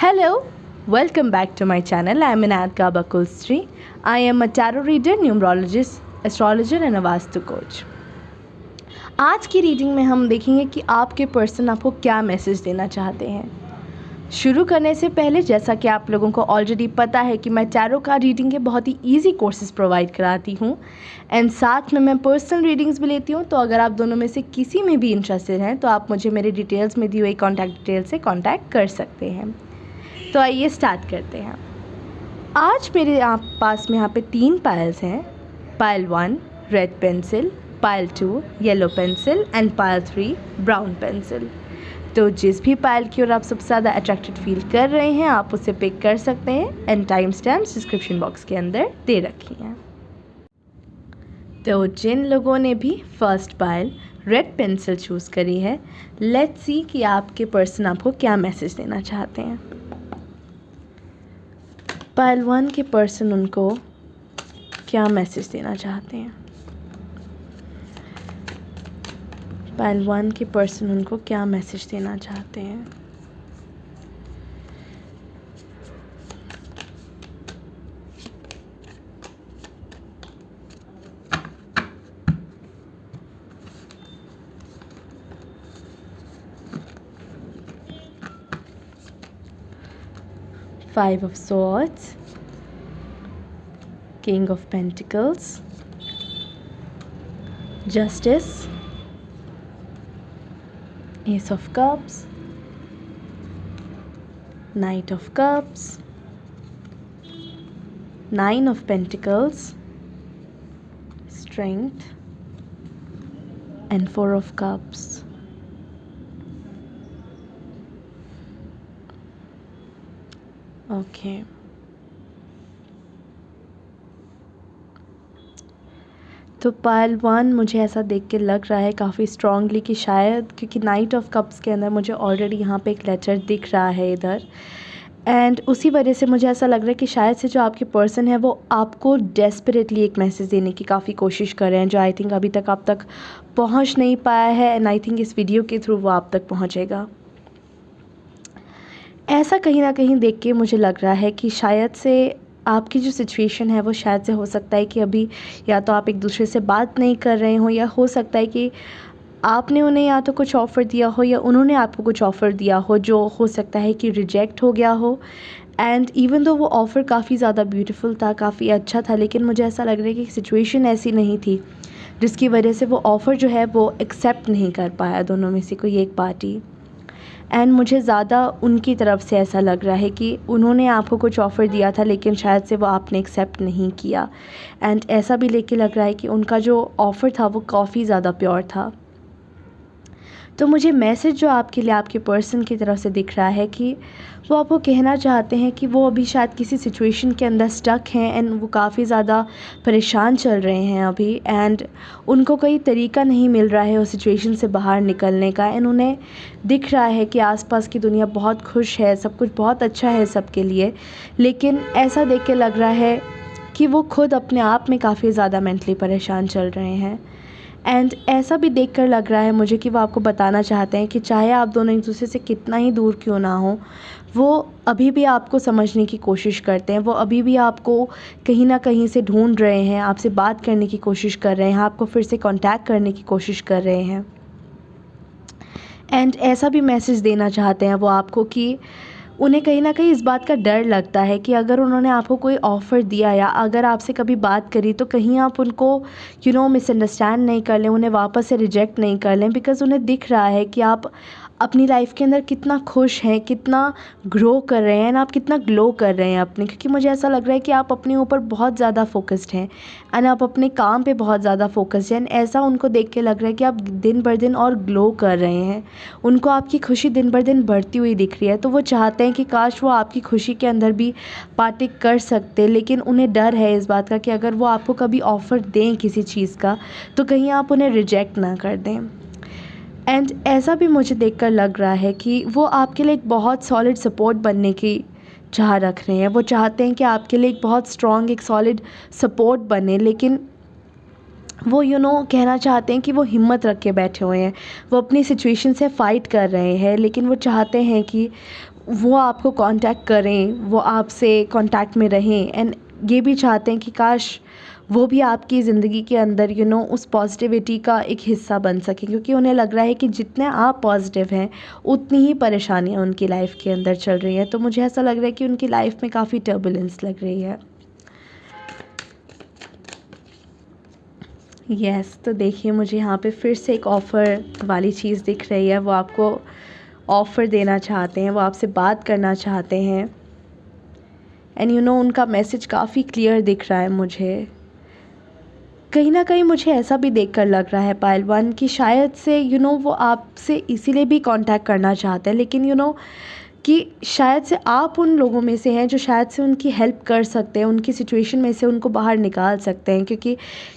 Hello, welcome back to my channel. I am Inayat Gaba Kulsri. I am a tarot reader, numerologist, astrologer and a vastu coach. आज की reading में हम देखेंगे कि आपके person आपको क्या मैसेज देना चाहते हैं। शुरू करने से पहले, जैसा कि आप लोगों को ऑलरेडी पता है कि मैं टैरो का रीडिंग के बहुत ही इजी कोर्सेज प्रोवाइड कराती हूँ एंड साथ में मैं पर्सनल रीडिंग्स भी लेती हूँ। तो अगर आप दोनों में से किसी में भी इंटरेस्टेड हैं तो आप मुझे मेरे डिटेल्स में दी हुई कॉन्टैक्ट डिटेल से कॉन्टैक्ट कर सकते हैं। तो आइए स्टार्ट करते हैं। आज मेरे पास में यहाँ पे 3 पायल्स हैं। पायल 1 red pencil, Payal 2 yellow pencil and Payal 3 brown pencil. तो जिस भी पायल की ओर आप सबसे ज़्यादा अट्रैक्टेड फील कर रहे हैं आप उसे पिक कर सकते हैं and time stamps description box के अंदर दे रखी हैं। तो जिन लोगों ने भी first pile red pencil choose करी है, लेट्स सी कि आपके पर्सन आपको क्या मैसेज देना चाहते हैं। पायल 1 के पर्सन उनको क्या मैसेज देना चाहते हैं। पायल 1 के पर्सन उनको क्या मैसेज देना चाहते हैं। Five of Swords, King of Pentacles, Justice, Ace of Cups, Knight of Cups, Nine of Pentacles, Strength, and Four of Cups. Okay तो पायल 1 मुझे ऐसा देख के लग रहा है काफ़ी स्ट्रांगली कि शायद, क्योंकि नाइट ऑफ कप्स के अंदर मुझे ऑलरेडी यहाँ पे एक लेटर दिख रहा है इधर, एंड उसी वजह से मुझे ऐसा लग रहा है कि शायद से जो आपके पर्सन है वो आपको डेस्परेटली एक मैसेज देने की काफ़ी कोशिश कर रहे हैं, जो आई थिंक अभी तक आप तक पहुँच नहीं पाया है एंड आई थिंक इस वीडियो के थ्रू वो आप तक पहुँचेगा। ऐसा कहीं ना कहीं देख के मुझे लग रहा है कि शायद से आपकी जो सिचुएशन है वो शायद से हो सकता है कि अभी या तो आप एक दूसरे से बात नहीं कर रहे हो, या हो सकता है कि आपने उन्हें या तो कुछ ऑफ़र दिया हो या उन्होंने आपको कुछ ऑफ़र दिया हो, जो हो सकता है कि रिजेक्ट हो गया हो। एंड इवन दो वो ऑफ़र काफ़ी ज़्यादा ब्यूटीफुल था, काफ़ी अच्छा था, लेकिन मुझे ऐसा लग रहा है कि सिचुएशन ऐसी नहीं थी जिसकी वजह से वो ऑफ़र जो है वो एक्सेप्ट नहीं कर पाया दोनों में से कोई एक पार्टी। एंड मुझे ज़्यादा उनकी तरफ से ऐसा लग रहा है कि उन्होंने आपको कुछ ऑफ़र दिया था लेकिन शायद से वो आपने एक्सेप्ट नहीं किया। एंड ऐसा भी लेके लग रहा है कि उनका जो ऑफ़र था वो काफ़ी ज़्यादा प्योर था। तो मुझे मैसेज जो आपके लिए आपके पर्सन की तरफ से दिख रहा है कि वो आपको कहना चाहते हैं कि वो अभी शायद किसी सिचुएशन के अंदर स्टक हैं एंड वो काफ़ी ज़्यादा परेशान चल रहे हैं अभी, एंड उनको कोई तरीका नहीं मिल रहा है उस सिचुएशन से बाहर निकलने का। एंड उन्हें दिख रहा है कि आसपास की दुनिया बहुत खुश है, सब कुछ बहुत अच्छा है सबके लिए, लेकिन ऐसा देख के लग रहा है कि वो खुद अपने आप में काफ़ी ज़्यादा मेंटली परेशान चल रहे हैं। एंड ऐसा भी देखकर लग रहा है मुझे कि वो आपको बताना चाहते हैं कि चाहे आप दोनों एक दूसरे से कितना ही दूर क्यों ना हो, वो अभी भी आपको समझने की कोशिश करते हैं, वो अभी भी आपको कहीं ना कहीं से ढूंढ रहे हैं, आपसे बात करने की कोशिश कर रहे हैं, आपको फिर से कांटेक्ट करने की कोशिश कर रहे हैं। एंड ऐसा भी मैसेज देना चाहते हैं वो आपको कि उन्हें कहीं ना कहीं इस बात का डर लगता है कि अगर उन्होंने आपको कोई ऑफ़र दिया या अगर आपसे कभी बात करी तो कहीं आप उनको मिसअंडरस्टैंड नहीं कर लें, उन्हें वापस से रिजेक्ट नहीं कर लें, बिकॉज़ उन्हें दिख रहा है कि आप अपनी लाइफ के अंदर कितना खुश हैं, कितना ग्रो कर रहे हैं, आप कितना ग्लो कर रहे हैं अपने, क्योंकि मुझे ऐसा लग रहा है कि आप अपने ऊपर बहुत ज़्यादा फोकस्ड हैं एंड आप अपने काम पे बहुत ज़्यादा फोकस्ड हैं। एंड ऐसा उनको देख के लग रहा है कि आप दिन बर दिन और ग्लो कर रहे हैं, उनको आपकी खुशी दिन बर दिन बढ़ती हुई दिख रही है। तो वो चाहते हैं कि काश वो आपकी खुशी के अंदर भी पार्टी कर सकते, लेकिन उन्हें डर है इस बात का कि अगर वो आपको कभी ऑफ़र दें किसी चीज़ का तो कहीं आप उन्हें रिजेक्ट ना कर दें। एंड ऐसा भी मुझे देखकर लग रहा है कि वो आपके लिए एक बहुत सॉलिड सपोर्ट बनने की चाह रख रहे हैं। वो चाहते हैं कि आपके लिए एक बहुत स्ट्रॉन्ग एक सॉलिड सपोर्ट बने, लेकिन वो कहना चाहते हैं कि वो हिम्मत रख के बैठे हुए हैं, वो अपनी सिचुएशन से फ़ाइट कर रहे हैं, लेकिन वो चाहते हैं कि वो आपको कांटेक्ट करें, वो आपसे कांटेक्ट में रहें, एंड ये भी चाहते हैं कि काश वो भी आपकी ज़िंदगी के अंदर उस पॉजिटिविटी का एक हिस्सा बन सकें, क्योंकि उन्हें लग रहा है कि जितने आप पॉजिटिव हैं उतनी ही परेशानियां उनकी लाइफ के अंदर चल रही हैं। तो मुझे ऐसा लग रहा है कि उनकी लाइफ में काफ़ी टर्बुलेंस लग रही है। तो देखिए, मुझे यहाँ पे फिर से एक ऑफ़र वाली चीज़ दिख रही है। वो आपको ऑफ़र देना चाहते हैं, वो आपसे बात करना चाहते हैं, एंड उनका मैसेज काफ़ी क्लियर दिख रहा है मुझे। कहीं ना कहीं मुझे ऐसा भी देखकर लग रहा है पायल 1 कि शायद से वो आपसे इसीलिए भी कांटेक्ट करना चाहते हैं, लेकिन कि शायद से आप उन लोगों में से हैं जो शायद से उनकी हेल्प कर सकते हैं, उनकी सिचुएशन में से उनको बाहर निकाल सकते हैं, क्योंकि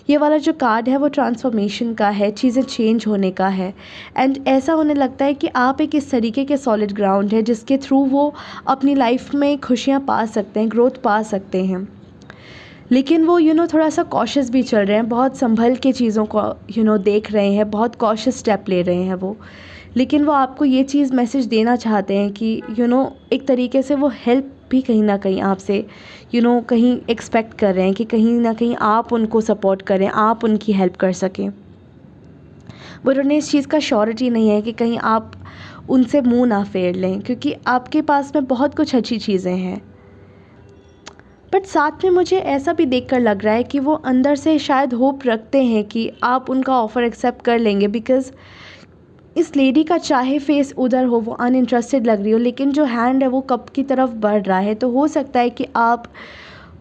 ये वाला जो कार्ड है वो ट्रांसफॉर्मेशन का है, चीज़ें चेंज होने का है। एंड ऐसा उन्हें लगता है कि आप एक इस तरीके के सॉलिड ग्राउंड है जिसके थ्रू वो अपनी लाइफ में खुशियाँ पा सकते हैं, ग्रोथ पा सकते हैं। लेकिन वो थोड़ा सा कॉशियस भी चल रहे हैं, बहुत संभल के चीज़ों को देख रहे हैं, बहुत कॉशियस स्टेप ले रहे हैं वो। लेकिन वो आपको ये चीज़ मैसेज देना चाहते हैं कि एक तरीके से वो हेल्प भी कहीं ना कहीं आपसे कहीं एक्सपेक्ट कर रहे हैं कि कहीं ना कहीं आप उनको सपोर्ट करें, आप उनकी हेल्प कर सकें। बट उन्हें इस चीज़ का श्योरिटी नहीं है कि कहीं आप उनसे मुँह ना फेर लें, क्योंकि आपके पास में बहुत कुछ अच्छी चीज़ें हैं। बट साथ में मुझे ऐसा भी देखकर लग रहा है कि वो अंदर से शायद होप रखते हैं कि आप उनका ऑफ़र एक्सेप्ट कर लेंगे, बिकॉज़ इस लेडी का चाहे फेस उधर हो, वो अनइंटरेस्टेड लग रही हो, लेकिन जो हैंड है वो कप की तरफ बढ़ रहा है। तो हो सकता है कि आप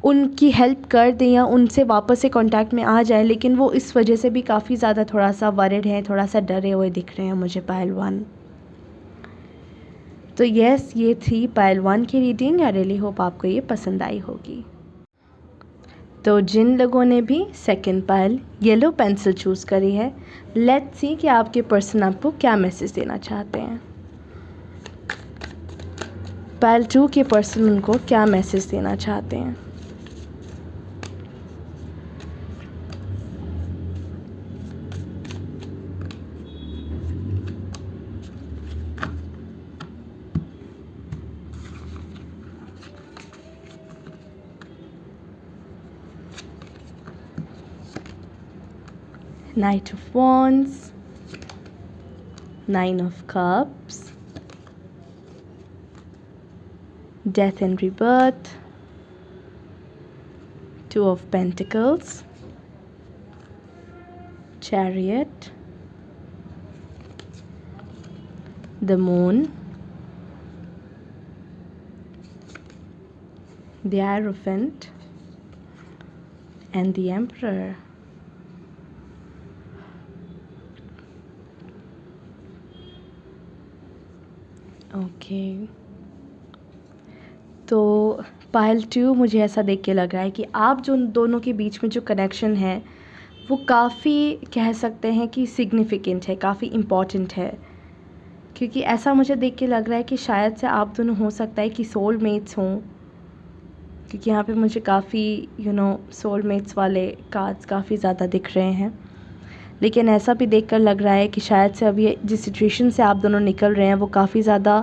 उनकी हेल्प कर दें या उनसे वापस से कांटेक्ट में आ जाए, लेकिन वो इस वजह से भी काफ़ी ज़्यादा थोड़ा सा वरिड हैं, थोड़ा सा डरे हुए दिख रहे हैं मुझे पायल 1। तो ये थी पायल 1 की रीडिंग। आई रियली होप आपको ये पसंद आई होगी। तो जिन लोगों ने भी सेकंड पायल येलो पेंसिल चूज़ करी है, लेट्स सी कि आपके पर्सन आपको क्या मैसेज देना चाहते हैं। पायल 2 के पर्सन उनको क्या मैसेज देना चाहते हैं। Knight of Wands, Nine of Cups, Death and Rebirth, Two of Pentacles, Chariot, the Moon, the Hierophant, and the Emperor. Okay, तो पायल 2 मुझे ऐसा देख के लग रहा है कि आप जो दोनों के बीच में जो कनेक्शन है वो काफ़ी कह सकते हैं कि सिग्निफिकेंट है, काफ़ी इम्पॉर्टेंट है, क्योंकि ऐसा मुझे देख के लग रहा है कि शायद से आप दोनों हो सकता है कि सोलमेट्स हों, क्योंकि यहाँ पे मुझे काफ़ी सोलमेट्स वाले कार्ड्स काफ़ी ज़्यादा दिख रहे हैं। लेकिन ऐसा भी देखकर लग रहा है कि शायद से अभी जिस सिचुएशन से आप दोनों निकल रहे हैं वो काफ़ी ज़्यादा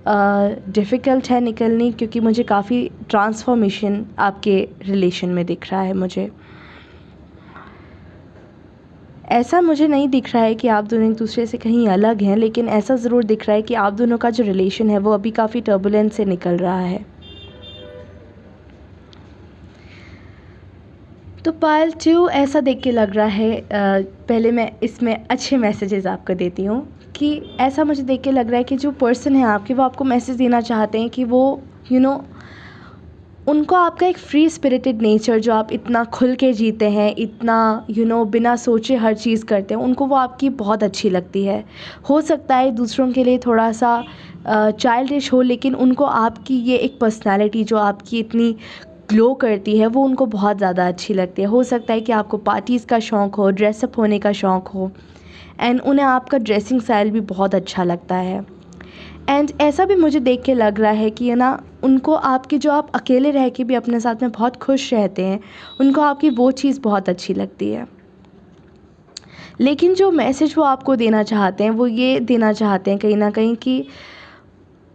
डिफ़िकल्ट है निकलनी, क्योंकि मुझे काफ़ी ट्रांसफॉर्मेशन आपके रिलेशन में दिख रहा है। मुझे ऐसा मुझे नहीं दिख रहा है कि आप दोनों एक दूसरे से कहीं अलग हैं, लेकिन ऐसा ज़रूर दिख रहा है कि आप दोनों का जो रिलेशन है वो अभी काफ़ी टर्बुलेंस से निकल रहा है। तो पायल 2 ऐसा देख के लग रहा है, पहले मैं इसमें अच्छे मैसेजेस आपको देती हूँ कि ऐसा मुझे देख के लग रहा है कि जो पर्सन है आपके, वो आपको मैसेज देना चाहते हैं कि वो उनको आपका एक फ्री स्पिरिटेड नेचर, जो आप इतना खुल के जीते हैं, इतना बिना सोचे हर चीज़ करते हैं, उनको वो आपकी बहुत अच्छी लगती है। हो सकता है दूसरों के लिए थोड़ा सा चाइल्डिश हो, लेकिन उनको आपकी ये एक पर्सनैलिटी जो आपकी इतनी ग्लो करती है वो उनको बहुत ज़्यादा अच्छी लगती है। हो सकता है कि आपको पार्टीज़ का शौक़ हो, ड्रेसअप होने का शौक़ हो, एंड उन्हें आपका ड्रेसिंग स्टाइल भी बहुत अच्छा लगता है। एंड ऐसा भी मुझे देख के लग रहा है कि उनको आपकी, जो आप अकेले रह के भी अपने साथ में बहुत खुश रहते हैं, उनको आपकी वो चीज़ बहुत अच्छी लगती है। लेकिन जो मैसेज वो आपको देना चाहते हैं वो ये देना चाहते हैं कहीं ना कहीं कि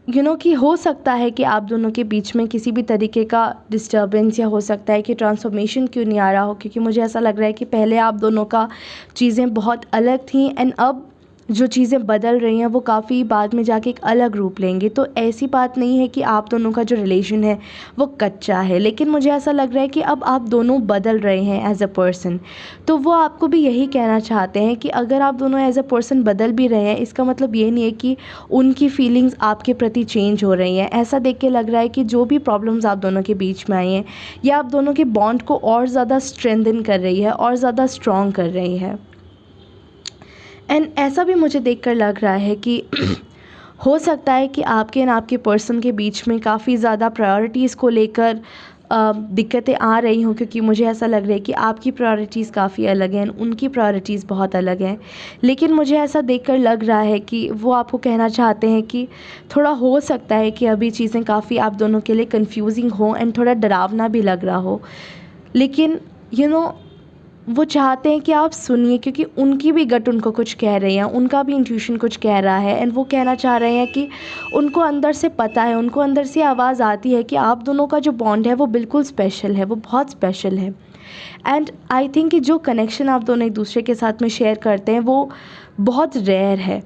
कि हो सकता है कि आप दोनों के बीच में किसी भी तरीके का डिस्टर्बेंस, या हो सकता है कि ट्रांसफॉर्मेशन क्यों नहीं आ रहा हो, क्योंकि मुझे ऐसा लग रहा है कि पहले आप दोनों का चीज़ें बहुत अलग थी एंड अब जो चीज़ें बदल रही हैं वो काफ़ी बाद में जाके एक अलग रूप लेंगे। तो ऐसी बात नहीं है कि आप दोनों का जो रिलेशन है वो कच्चा है, लेकिन मुझे ऐसा लग रहा है कि अब आप दोनों बदल रहे हैं एज अ पर्सन। तो वो आपको भी यही कहना चाहते हैं कि अगर आप दोनों एज अ पर्सन बदल भी रहे हैं, इसका मतलब ये नहीं है कि उनकी फीलिंग्स आपके प्रति चेंज हो रही हैं। ऐसा देख के लग रहा है कि जो भी प्रॉब्लम्स आप दोनों के बीच में आई हैं, ये आप दोनों के बॉन्ड को और ज़्यादा स्ट्रेंथन कर रही है और ज़्यादा स्ट्रॉन्ग कर रही है। एंड ऐसा भी मुझे देखकर लग रहा है कि हो सकता है कि आपके एंड आपके पर्सन के बीच में काफ़ी ज़्यादा प्रायोरिटीज़ को लेकर दिक्कतें आ रही हों, क्योंकि मुझे ऐसा लग रहा है कि आपकी प्रायोरिटीज़ काफ़ी अलग हैं, उनकी प्रायोरिटीज़ बहुत अलग हैं। लेकिन मुझे ऐसा देखकर लग रहा है कि वो आपको कहना चाहते हैं कि थोड़ा हो सकता है कि अभी चीज़ें काफ़ी आप दोनों के लिए कन्फ्यूजिंग हो एंड थोड़ा डरावना भी लग रहा हो, लेकिन वो चाहते हैं कि आप सुनिए, क्योंकि उनकी भी गट उनको कुछ कह रही है, उनका भी इंट्यूशन कुछ कह रहा है एंड वो कहना चाह रहे हैं कि उनको अंदर से पता है, उनको अंदर से आवाज़ आती है कि आप दोनों का जो बॉन्ड है वो बिल्कुल स्पेशल है, वो बहुत स्पेशल है। एंड आई थिंक कि जो कनेक्शन आप दोनों एक दूसरे के साथ में शेयर करते हैं वो बहुत रेयर है,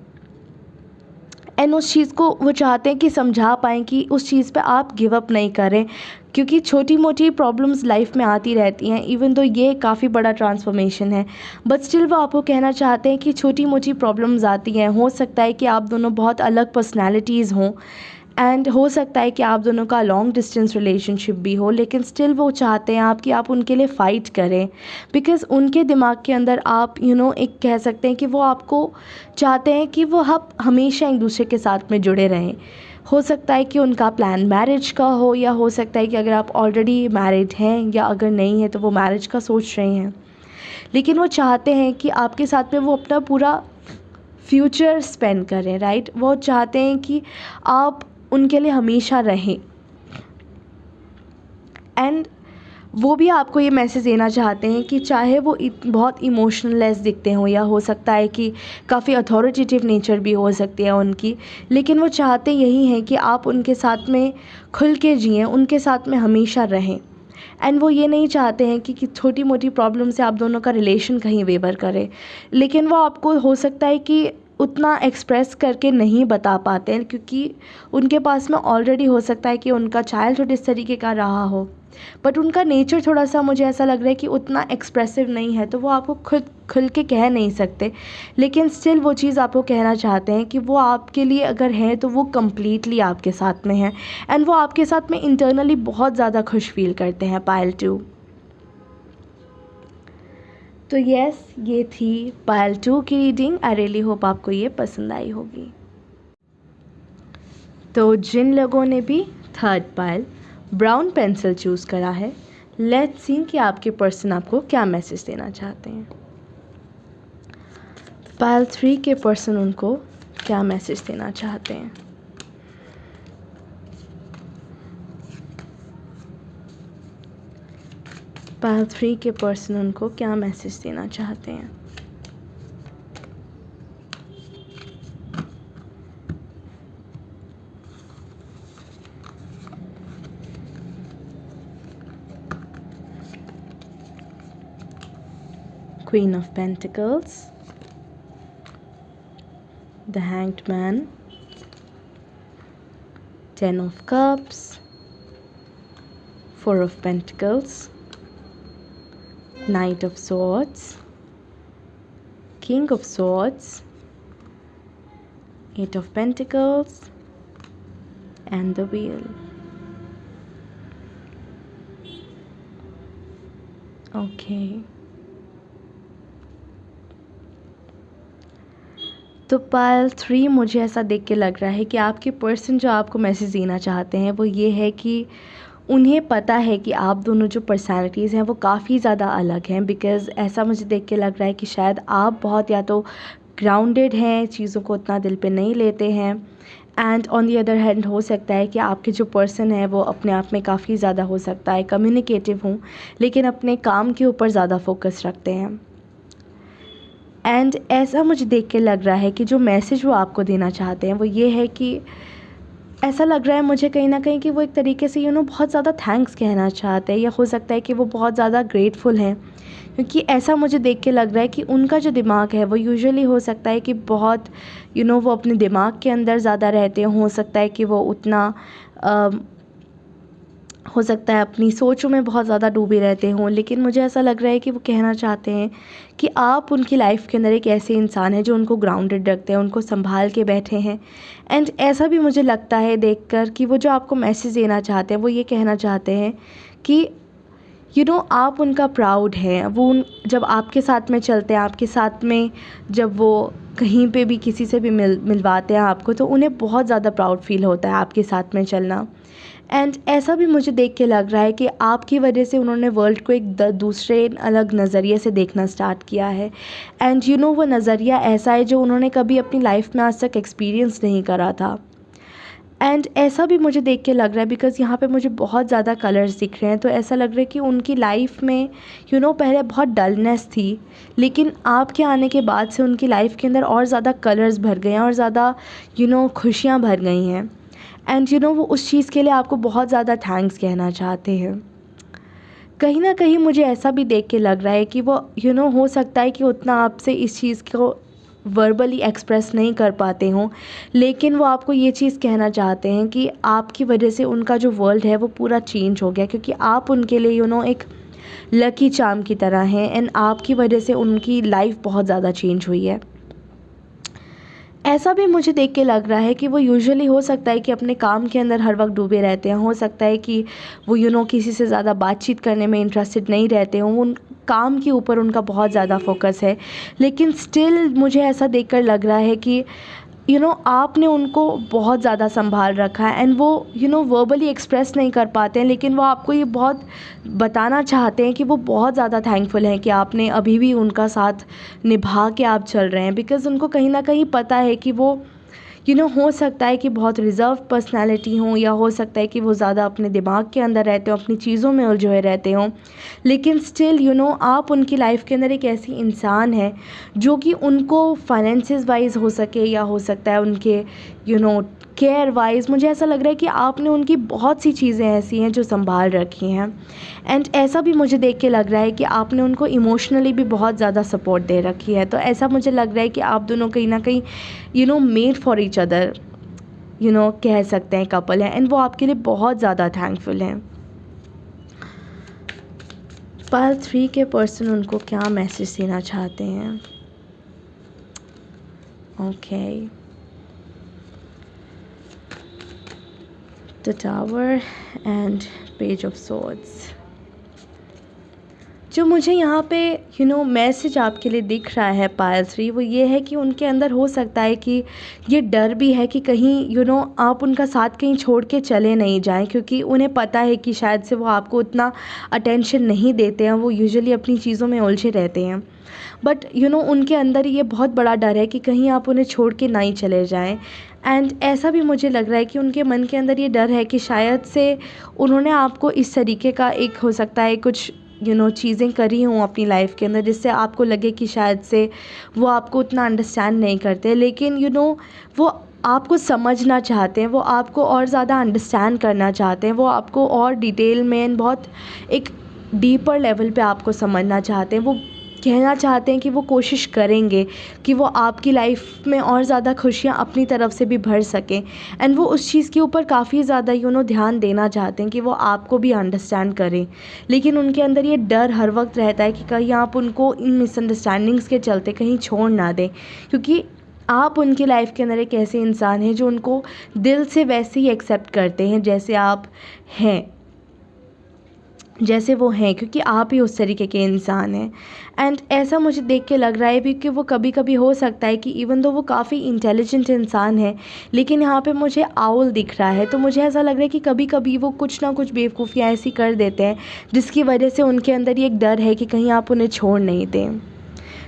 एंड उस चीज़ को वो चाहते हैं कि समझा पाएँ कि उस चीज़ पे आप गिव अप नहीं करें, क्योंकि छोटी मोटी प्रॉब्लम्स लाइफ में आती रहती हैं। इवन तो ये काफ़ी बड़ा ट्रांसफॉर्मेशन है, बट स्टिल वो आपको कहना चाहते हैं कि छोटी मोटी प्रॉब्लम्स आती हैं। हो सकता है कि आप दोनों बहुत अलग पर्सनैलिटीज़ हों एंड हो सकता है कि आप दोनों का लॉन्ग डिस्टेंस रिलेशनशिप भी हो, लेकिन स्टिल वो चाहते हैं कि आप उनके लिए फ़ाइट करें, बिकॉज़ उनके दिमाग के अंदर आप एक कह सकते हैं कि वो आपको चाहते हैं कि वो आप हमेशा एक दूसरे के साथ में जुड़े रहें। हो सकता है कि उनका प्लान मैरिज का हो, या हो सकता है कि अगर आप ऑलरेडी मैरिड हैं या अगर नहीं है तो वो मैरिज का सोच रहे हैं, लेकिन वो चाहते हैं कि आपके साथ में वो अपना पूरा फ्यूचर स्पेंड करें, राइट। वो चाहते हैं कि आप उनके लिए हमेशा रहें, एंड वो भी आपको ये मैसेज देना चाहते हैं कि चाहे वो बहुत इमोशनलेस दिखते हों, या हो सकता है कि काफ़ी अथॉरिटेटिव नेचर भी हो सकती है उनकी, लेकिन वो चाहते यही हैं कि आप उनके साथ में खुल के जिएँ, उनके साथ में हमेशा रहें। एंड वो ये नहीं चाहते हैं कि छोटी मोटी प्रॉब्लम से आप दोनों का रिलेशन कहीं वेवर करे, लेकिन वो आपको हो सकता है कि उतना एक्सप्रेस करके नहीं बता पाते हैं, क्योंकि उनके पास में ऑलरेडी हो सकता है कि उनका चाइल्डहुड इस तरीके का रहा हो, बट उनका नेचर थोड़ा सा मुझे ऐसा लग रहा है कि उतना एक्सप्रेसिव नहीं है, तो वो आपको खुल के कह नहीं सकते, लेकिन स्टिल वो चीज़ आपको कहना चाहते हैं कि वो आपके लिए अगर हैं तो वो कम्प्लीटली आपके साथ में हैं, एंड वो आपके साथ में इंटरनली बहुत ज़्यादा खुश फील करते हैं पायल 2। तो यस, ये थी पायल 2 की रीडिंग। आई रियली होप आपको ये पसंद आई होगी। तो जिन लोगों ने भी थर्ड पायल ब्राउन पेंसिल चूज़ करा है, लेट्स सी कि आपके पर्सन आपको क्या मैसेज देना चाहते हैं। पायल 3 के पर्सन उनको क्या मैसेज देना चाहते हैं। पायल 3 के पर्सन उनको क्या मैसेज देना चाहते हैं। Queen of Pentacles, the Hanged Man, 10 of Cups, 4 of Pentacles, Knight of Swords, King of Swords, 8 of Pentacles, and the Wheel. Okay. तो पायल 3 मुझे ऐसा देख के लग रहा है कि आपके पर्सन जो आपको मैसेज देना चाहते हैं वो ये है कि उन्हें पता है कि आप दोनों जो पर्सनालिटीज़ हैं वो काफ़ी ज़्यादा अलग हैं, बिकॉज़ ऐसा मुझे देख के लग रहा है कि शायद आप बहुत या तो ग्राउंडेड हैं, चीज़ों को उतना दिल पे नहीं लेते हैं, and on the other hand हो सकता है कि आपके जो पर्सन है वो अपने आप में काफ़ी ज़्यादा हो सकता है कम्युनिकेटिव हों, लेकिन अपने काम के ऊपर ज़्यादा फोकस रखते हैं। एंड ऐसा मुझे देख के लग रहा है कि जो मैसेज वो आपको देना चाहते हैं वो ये है कि ऐसा लग रहा है मुझे कहीं न कहीं कि वो एक तरीके से बहुत ज़्यादा थैंक्स कहना चाहते हैं, या हो सकता है कि वो बहुत ज़्यादा ग्रेटफुल हैं। क्योंकि ऐसा मुझे देख के लग रहा है कि उनका जो दिमाग है वो यूजुअली हो सकता है कि बहुत वो अपने दिमाग के अंदर ज़्यादा रहते हैं। हो सकता है कि वो उतना अ, हो सकता है अपनी सोचों में बहुत ज़्यादा डूबे रहते हों, लेकिन मुझे ऐसा लग रहा है कि वो कहना चाहते हैं कि आप उनकी लाइफ़ के अंदर एक ऐसे इंसान हैं जो उनको ग्राउंडेड रखते हैं, उनको संभाल के बैठे हैं। एंड ऐसा भी मुझे लगता है देखकर कि वो जो आपको मैसेज देना चाहते हैं वो ये कहना चाहते हैं कि आप उनका प्राउड हैं। वो जब आपके साथ में चलते हैं, आपके साथ में जब वो कहीं पे भी किसी से भी मिलवाते हैं आपको, तो उन्हें बहुत ज़्यादा प्राउड फ़ील होता है आपके साथ में चलना। एंड ऐसा भी मुझे देख के लग रहा है कि आपकी वजह से उन्होंने वर्ल्ड को एक दूसरे अलग नज़रिए से देखना स्टार्ट किया है। एंड वो नज़रिया ऐसा है जो उन्होंने कभी अपनी लाइफ में आज तक एक्सपीरियंस नहीं करा था। एंड ऐसा भी मुझे देख के लग रहा है, बिकॉज़ यहाँ पे मुझे बहुत ज़्यादा कलर्स दिख रहे हैं, तो ऐसा लग रहा है कि उनकी लाइफ में पहले बहुत डलनेस थी, लेकिन आपके आने के बाद से उनकी लाइफ के अंदर और ज़्यादा कलर्स भर गए हैं और ज़्यादा खुशियाँ भर गई हैं। एंड वो उस चीज़ के लिए आपको बहुत ज़्यादा थैंक्स कहना चाहते हैं। कहीं न कहीं मुझे ऐसा भी देख के लग रहा है कि वो हो सकता है कि उतना आपसे इस चीज़ को वर्बली एक्सप्रेस नहीं कर पाते हों, लेकिन वो आपको ये चीज़ कहना चाहते हैं कि आपकी वजह से उनका जो वर्ल्ड है वो पूरा चेंज हो गया, क्योंकि आप उनके लिए एक लकी चार्म की तरह हैं। एंड आपकी वजह से उनकी लाइफ बहुत ज़्यादा चेंज हुई है। ऐसा भी मुझे देख के लग रहा है कि वो यूजुअली हो सकता है कि अपने काम के अंदर हर वक्त डूबे रहते हैं। हो सकता है कि वो किसी से ज़्यादा बातचीत करने में इंटरेस्टेड नहीं रहते हों, उन काम के ऊपर उनका बहुत ज़्यादा फोकस है। लेकिन स्टिल मुझे ऐसा देखकर लग रहा है कि आपने उनको बहुत ज़्यादा संभाल रखा है। एंड वो वर्बली एक्सप्रेस नहीं कर पाते हैं, लेकिन वो आपको ये बहुत बताना चाहते हैं कि वो बहुत ज़्यादा थैंकफुल हैं कि आपने अभी भी उनका साथ निभा के आप चल रहे हैं। बिकॉज़ उनको कहीं न कहीं पता है कि वो हो सकता है कि बहुत रिज़र्व पर्सनैलिटी हों, या हो सकता है कि वो ज़्यादा अपने दिमाग के अंदर रहते हों, अपनी चीज़ों में उलझे रहते हों, लेकिन स्टिल आप उनकी लाइफ के अंदर एक ऐसी इंसान है जो कि उनको फाइनेंसेस वाइज हो सके, या हो सकता है उनके केयर वाइज, मुझे ऐसा लग रहा है कि आपने उनकी बहुत सी चीज़ें ऐसी हैं जो संभाल रखी हैं। एंड ऐसा भी मुझे देख के लग रहा है कि आपने उनको इमोशनली भी बहुत ज़्यादा सपोर्ट दे रखी है। तो ऐसा मुझे लग रहा है कि आप दोनों कहीं ना कहीं मेड फॉर ईच अदर कह सकते हैं, कपल हैं। एंड वो आपके लिए बहुत ज़्यादा थैंकफुल हैं। पार्ट 3 के पर्सन उनको क्या मैसेज देना चाहते हैं? Okay, the tower and page of swords. जो मुझे यहाँ पे मैसेज आपके लिए दिख रहा है पायल 3, वो ये है कि उनके अंदर हो सकता है कि ये डर भी है कि कहीं आप उनका साथ कहीं छोड़ के चले नहीं जाएं, क्योंकि उन्हें पता है कि शायद से वो आपको उतना अटेंशन नहीं देते हैं, वो यूजुअली अपनी चीज़ों में उलझे रहते हैं। बट उनके अंदर ये बहुत बड़ा डर है कि कहीं आप उन्हें छोड़ के ना ही चले जाएं। एंड ऐसा भी मुझे लग रहा है कि उनके मन के अंदर ये डर है कि शायद से उन्होंने आपको इस तरीके का एक हो सकता है कुछ चीज़ें करी हों अपनी लाइफ के अंदर, जिससे आपको लगे कि शायद से वो आपको उतना अंडरस्टैंड नहीं करते, लेकिन वो आपको समझना चाहते हैं, वो आपको और ज़्यादा अंडरस्टैंड करना चाहते हैं, वो आपको और डिटेल में बहुत एक डीपर लेवल पे आपको समझना चाहते हैं। वो कहना चाहते हैं कि वो कोशिश करेंगे कि वो आपकी लाइफ में और ज़्यादा खुशियाँ अपनी तरफ से भी भर सकें। एंड वो उस चीज़ के ऊपर काफ़ी ज़्यादा ध्यान देना चाहते हैं कि वो आपको भी अंडरस्टैंड करें, लेकिन उनके अंदर ये डर हर वक्त रहता है कि कहीं आप उनको इन मिसअंडरस्टैंडिंग्स के चलते कहीं छोड़ ना दें, क्योंकि आप उनकी लाइफ के अंदर एक ऐसे इंसान हैं जो उनको दिल से वैसे ही एक्सेप्ट करते हैं जैसे आप हैं, जैसे वो हैं, क्योंकि आप ही उस तरीके के इंसान हैं। एंड ऐसा मुझे देख के लग रहा है भी कि वो कभी कभी हो सकता है कि इवन दो वो काफ़ी इंटेलिजेंट इंसान है, लेकिन यहाँ पे मुझे आउल दिख रहा है, तो मुझे ऐसा लग रहा है कि कभी कभी वो कुछ ना कुछ बेवकूफ़ियाँ ऐसी कर देते हैं जिसकी वजह से उनके अंदर ये एक डर है कि कहीं आप उन्हें छोड़ नहीं दें।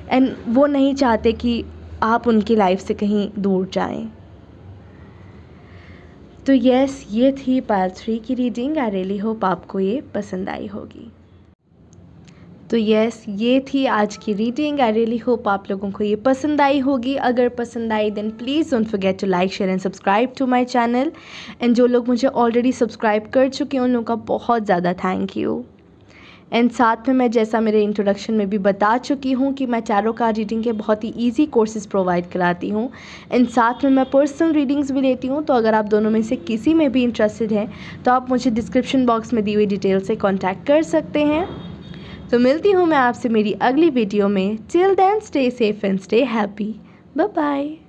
एंड वो नहीं चाहते कि आप उनकी लाइफ से कहीं दूर जाएं। तो यस, ये थी पार्ट 3 की रीडिंग। आई रियली होप आपको ये पसंद आई होगी। तो यस, ये थी आज की रीडिंग। आई रियली होप आप लोगों को ये पसंद आई होगी। अगर पसंद आई then please don't forget to like, share and subscribe to my channel. And जो लोग मुझे ऑलरेडी सब्सक्राइब कर चुके हैं उन लोगों का बहुत ज़्यादा थैंक यू। एंड साथ में मैं जैसा मेरे इंट्रोडक्शन में भी बता चुकी हूँ कि मैं टैरो कार्ड रीडिंग के बहुत ही ईजी कोर्सेज प्रोवाइड कराती हूँ। एंड साथ में मैं पर्सनल रीडिंग्स भी लेती हूँ। तो अगर आप दोनों में से किसी में भी इंटरेस्टेड हैं तो आप मुझे डिस्क्रिप्शन बॉक्स में दी हुई डिटेल से कॉन्टैक्ट कर सकते हैं। तो मिलती हूँ मैं आपसे मेरी अगली वीडियो में। Till then stay safe and stay happy. Bye bye.